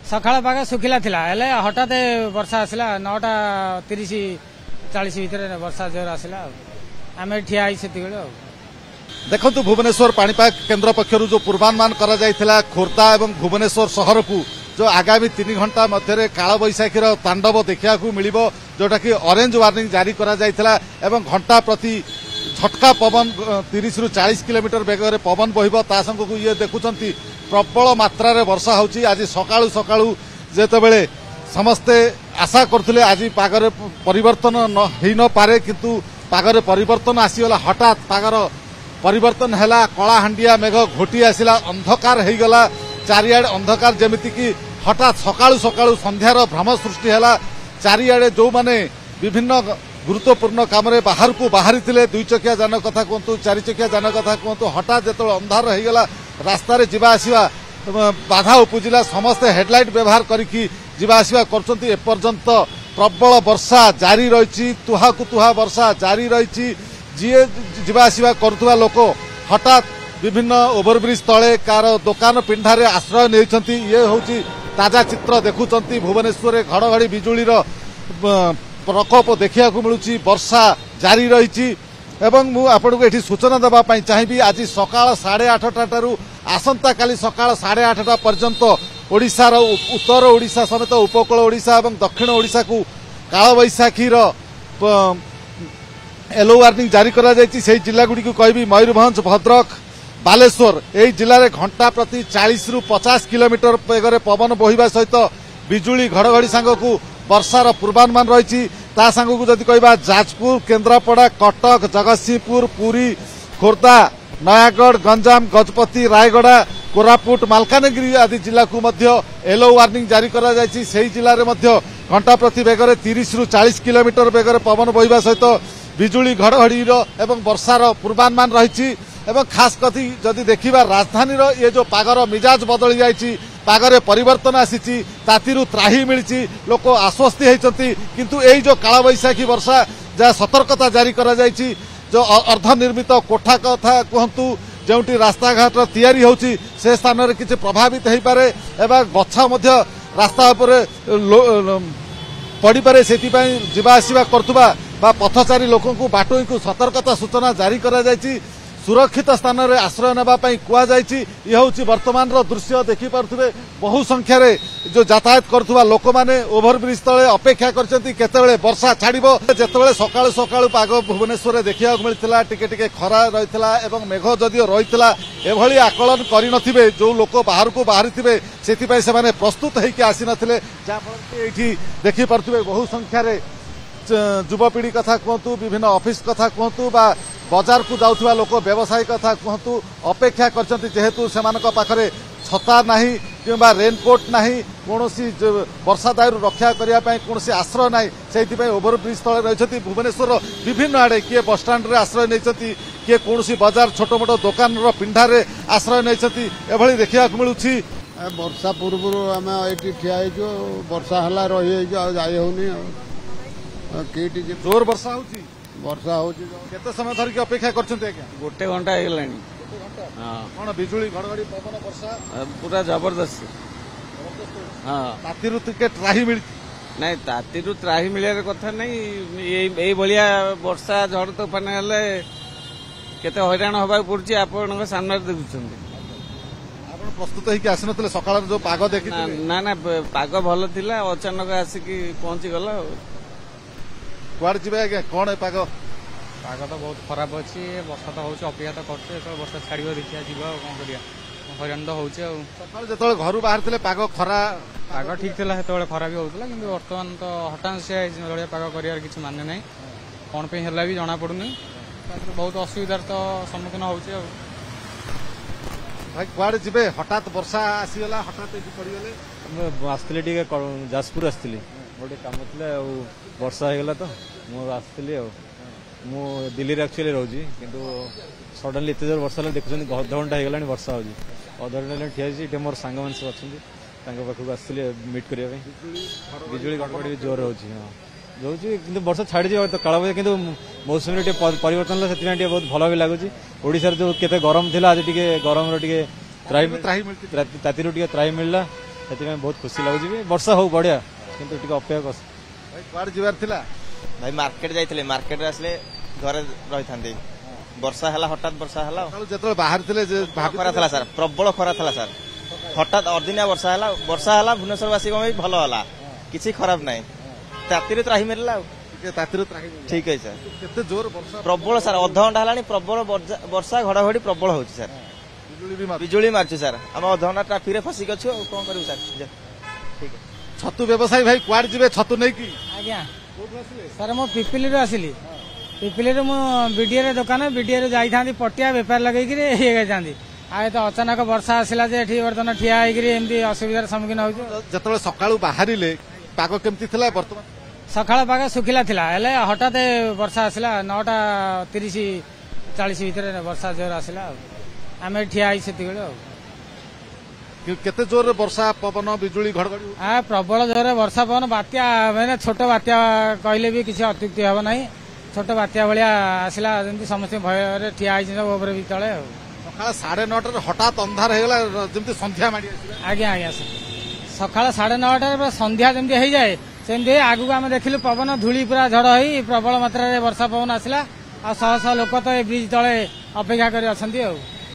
सकाळ पाग सुखिला थिला हेले हठात वर्षा आसला 9:30-40 भितर वर्षा जोर आसला आम ठिया से देखु भुवनेश्वर पाणीपाग केन्द्र पक्षर जो पूर्वानुमान करा जायथिला खोर्धा और भुवनेश्वर सहर को जो आगामी 3 घंटा मध्य काल बैशाखीर तांडव देखा मिलिबो जोटा कि ऑरेंज वार्निंग जारी करा जायथिला एवं घंटा प्रति झटका पवन 30 ରୁ 40 किलोमीटर बेगर पवन बहिबो ता संग को ये देखुचंती प्रबल मात्रा रे वर्षा होची। आज सकाळू सकाळू जेतेबेले समस्ते आशा करथिले आज पागरे परिवर्तन हेई न पारे किंतु पागरे परिवर्तन आसीगला हठात पागर परिवर्तन हैला कलाहांडिया मेघ घोटी आसिला अंधकार हो गला चारिआडे अंधकार जेमिति कि हठात सकाळू सकाळू संध्यार भ्रम सृष्टि हैला चारिआडे जो माने विभिन्न गुरुत्वपूर्ण काम रे बाहर को बाहरी थिले दुई चकिया जान कथा कहतु चारि चकिया जान कथा कहतु हठात जेतो अंधार हो गला रास्ता रे जीवा आसीवा बाधा उपजिला समस्ते हेडलाइट व्यवहार करिकी जीवा आसीवा करछंती एपर्यंत प्रबल वर्षा जारी रहिछि तुहा को तुहा वर्षा जारी रहिछि जीए जीवा आसीवा करथुवा लोक हठात विभिन्न ओवरब्रिज तले कार दुकान पिंढारे आश्रय नेइछंती ये होची ताजा चित्र देखुचंती भुवनेश्वर घड़घड़ी बिजुली प्रकोप देखा मिलूँ वर्षा जारी रही एवं मु आपको ये सूचना देवाई चाहिए आज सकाळ 8:30 आसंता काली सकाळ 8:30 पर्यंत ओडिशार उत्तर ओडिशा समेत उपकूल ओडिशा और दक्षिण ओडिशा को काल बैशाखीर येलो वार्निंग जारी करा जायछि। से जिला गुडी को कहबी मयूरभंज भद्रक बालेश्वर यही जिले में घंटा प्रति 40 ରୁ 50 किलोमीटर बेगर पवन बहिबा सहित बिजुली घड़घड़ी सांग को वर्षार पूर्वानुमान रही ता सांग को जदि कहबा जाजपुर केन्द्रापड़ा कटक जगतसिंहपुर पुरी खोर्धा नयागढ़ गंजाम गजपति रायगड़ा कोरापुट मालकानगिरी आदि जिला को मध्य येलो वार्निंग जारी करा जायछि। सेही जिले में घंटा प्रति बेगर 30 ରୁ 40 किलोमीटर बेगर पवन बहिबा सहित बिजुली घड़घड़ी एवं वर्षार पूर्वानुमान रही एवं खास कथि जदि देखिबा राजधानी ये जो पागर मिजाज बदली जाइछि पागरे परिवर्तन आसी तातीरु त्राही मिली लोक आश्वस्ति होती किंतु यही जो काल बैशाखी वर्षा जहाँ सतर्कता जारी करा जाइछि जो अर्धनिर्मित कोठा कथा कहतु जोटी रास्ता घाट तैयारी होछि से स्थान में किसी प्रभावित हो पारे एवं गछ मध्य रास्ता पड़ पारे से जीवा आसिबा करथुबा बा पथचारी लोक बाटोई को सतर्कता सूचना जारी करा जाइछि सुरक्षित स्थान में आश्रय नापी कहुई ये हूँ वर्तमान दृश्य देखिपे बहु संख्यार जो यातायात करुवा लोक मैंने ओभरब्रिज तले अपेक्षा करते वर्षा छाड़ जिते सकाळु सकाळु पाग भुवनेश्वर देखा मिलता टिके खरा रही मेघ जदिओ रही एभली आकलन करे जो लोक बाहर को बाहरी थे से प्रस्तुत होकर आसी नथिले जहाँफल ये देखिपे बहु संख्यार युवपीढ़ी कथा कहतु विभिन्न ऑफिस कथा कहतु बा बाजार को जाउथुवा लोक व्यवसायी कथा कहतु अपेक्षा करचंती जेहेतु सेमानक पाखरे छता नाही किंबा रेनकोट नाही कोनोसी वर्षा दायरु रक्षा करिया पई कोनोसी आश्रय नाही सेति पई ओवरब्रिज तळे रहिसती भुवनेश्वर विभिन्न आडे किए बस स्टैंड रे आश्रय नैचती किए कोनोसी बाजार छोट मोट दुकान रो पिंढा रे आश्रय नैचती एभली देखिया मिलुछि। वर्षा पूर्व आम ये ठिया वर्षा हला रही जाई होनी केटी जोर वर्षा होची वर्षा हो समय धरिक अपेक्षा करछन्ते आज्ञा गोटे घंटा हेलानी कौन बिजुली घड़घड़ी पवन वर्षा पूरा जबरदस्त तातीरु टिके त्राही मिल नहीं तातीरु त्राही मिलिया कथा नहीं भलिया वर्षा झड़ तोफान हेले केते हैरान हबा पड़छि आपन सामने देखुछन्ते आपन प्रस्तुत होइके आसी नतले सकाळ जो पाग देखि ना ना पाग भलो थिला अचानक आसिकी पहुंची गला कुआड़ जी आज्ञा कौन है पाग पाग तो बहुत खराब अच्छी वर्षा तो हूँ अपेक्षा तो करते वर्षा छाड़ देखिए जी कौन करिया हईराण तो होगा जो घर बाहर पाग खरा पाग ठीक था से खरा भी होता कि बर्तमान तो हठात से जलिया पाग कर किसी माने ना कौन पे है भी जना पड़ूनी बहुत असुविधार तो सम्मुखीन हो भाई कुआड़े जी हठात वर्षा आसीगला हठात पड़गले आसती जाजपुर आसती गोटे कम थी वर्षा होगा तो मुझे मु दिल्ली एक्चुअली रोची किंतु सडनली एत जोर वर्षा देखुं अध घंटा होगा वर्षा हो अध घंटा ठिया मोर सांग मान सब अच्छा पाखक आसती मीट करने बिजुली घड़घड़ी भी जोर होची कि वर्षा छाड़ी तो काल कि मौसुमी परिवर्तन से बहुत भल भी लगुच ओडिशार जो केते गरम थिला आज टिके गरम रो टिके तातीरु टिके त्राही मिलला ସେଥିପାଇଁ ବହୁତ ଖୁସି ଲାଗୁଛି ବି ବର୍ଷା ହଉ ବଢିଆ କିନ୍ତୁ ଟିକେ ଅପେକ୍ଷା କର। ଭାଇ କୁଆଡେ ଯିବାର ଥିଲା? ଭାଇ ମାର୍କେଟ ଯାଇଥିଲେ, ମାର୍କେଟରେ ଆସିଲେ ଘରେ ରହିଥାନ୍ତି, ବର୍ଷା ହେଲା, ହଠାତ୍ ବର୍ଷା ହେଲା। ସକାଳୁ ଯେତେବେଳେ ବାହାରିଥିଲେ ଯେ ଖରା ଥିଲା ସାର୍, ପ୍ରବଳ ଖରା ଥିଲା ସାର୍, ହଠାତ୍ ଅଦିନିଆ ବର୍ଷା ହେଲା ଭୁବନେଶ୍ୱରବାସୀଙ୍କ ପାଇଁ ଭଲ ହେଲା, କିଛି ଖରାପ ନାହିଁ, ରାତିରେ ତ୍ରାହି ମିଳିଲା ଆଉ। ଟିକେ ତାତିରୁ ତ୍ରାହି ମିଳିଲା। ଠିକ ଅଛି ସାର୍, କେତେ ଜୋର ବର୍ଷା, ପ୍ରବଳ ସାର୍, ଅଧଘଣ୍ଟା ହେଲାଣି ପ୍ରବଳ ବର୍ଷା ଘଡଘଡି ପ୍ରବଳ ହଉଛି ସାର୍, ବିଜୁଳି ବି ମାରୁଛି। ବିଜୁଳି ମାରୁଛି ସାର୍, ଆମେ ଅଧଘଣ୍ଟା ଟ୍ରାଫିକରେ ଫସିକି ଅଛୁ ଆଉ କଣ କରିବୁ ସାର୍। ଠିକ ଅଛି। ଛତୁ ବ୍ୟବସାୟୀ ଭାଇ କୁଆଡେ ଯିବେ ଛତୁ ନେଇକି? ଆଜ୍ଞା କୋଉଠୁ ଆସିଲେ? ସାର୍ ମୁଁ ପିପିଲିରୁ ଆସିଲି। ପିପିଲିରୁ ମୁଁ ବିଡିଏରେ ଦୋକାନ, ବିଡିଏରେ ଯାଇଥାନ୍ତି ପଟିଆ ବେପାର ଲଗେଇକିରି ଯାଇଥାନ୍ତି। ଆଉ ଏତ ଅଚାନକ ବର୍ଷା ଆସିଲା ଯେ ଏଠି ବର୍ତ୍ତମାନ ଠିଆ ହେଇକିରି ଏମିତି ଅସୁବିଧାର ସମ୍ମୁଖୀନ ହଉଛୁ। ଯେତେବେଳେ ସକାଳୁ ବାହାରିଲେ ପାଗ କେମିତି ଥିଲା? ବର୍ତ୍ତମାନ ସକାଳ ପାଗ ଶୁଖିଲା ଥିଲା, ହେଲେ ହଠାତ୍ ବର୍ଷା ଆସିଲା। 9:30-40 ଭିତରେ ବର୍ଷା ଜୋର ଆସିଲା ଆଉ ଆମେ ଠିଆ ହେଇ ସେତିକିବେଳେ ଆଉ। କେତେ ଜୋରରେ ବର୍ଷା ପବନ ବିଜୁଳି ଘଡଘଡି? ପ୍ରବଳ ଜୋରରେ ବର୍ଷା ପବନ, ବାତ୍ୟା ମାନେ ଛୋଟ ବାତ୍ୟା କହିଲେ ବି କିଛି ଅତ୍ୟୁକ୍ତି ହେବ ନାହିଁ। ଛୋଟ ବାତ୍ୟା ଭଳିଆ ଆସିଲା, ଯେମିତି ସମସ୍ତେ ଭୟରେ ଠିଆ ହେଇଛି ସବୁ ଉପରେ ବି ତଳେ ଆଉ। ସକାଳ 9:30ରେ ହଠାତ୍ ଅନ୍ଧାର ହେଇଗଲା, ଯେମିତି ସନ୍ଧ୍ୟା ମାଡି ଆସିଲା। ଆଜ୍ଞା ଆଜ୍ଞା, ସକାଳ 9:30ରେ ପୁରା ସନ୍ଧ୍ୟା ଯେମିତି ହେଇଯାଏ ସେମିତି ଆଗକୁ ଆମେ ଦେଖିଲୁ ପବନ ଧୂଳି ପୁରା ଝଡ଼ ହେଇ ପ୍ରବଳ ମାତ୍ରାରେ ବର୍ଷା ପବନ ଆସିଲା। ଆଉ ଶହ ଶହ ଲୋକ ତ ଏ ବ୍ରିଜ ତଳେ ଅପେକ୍ଷା କରି ଅଛନ୍ତି ଆଉ।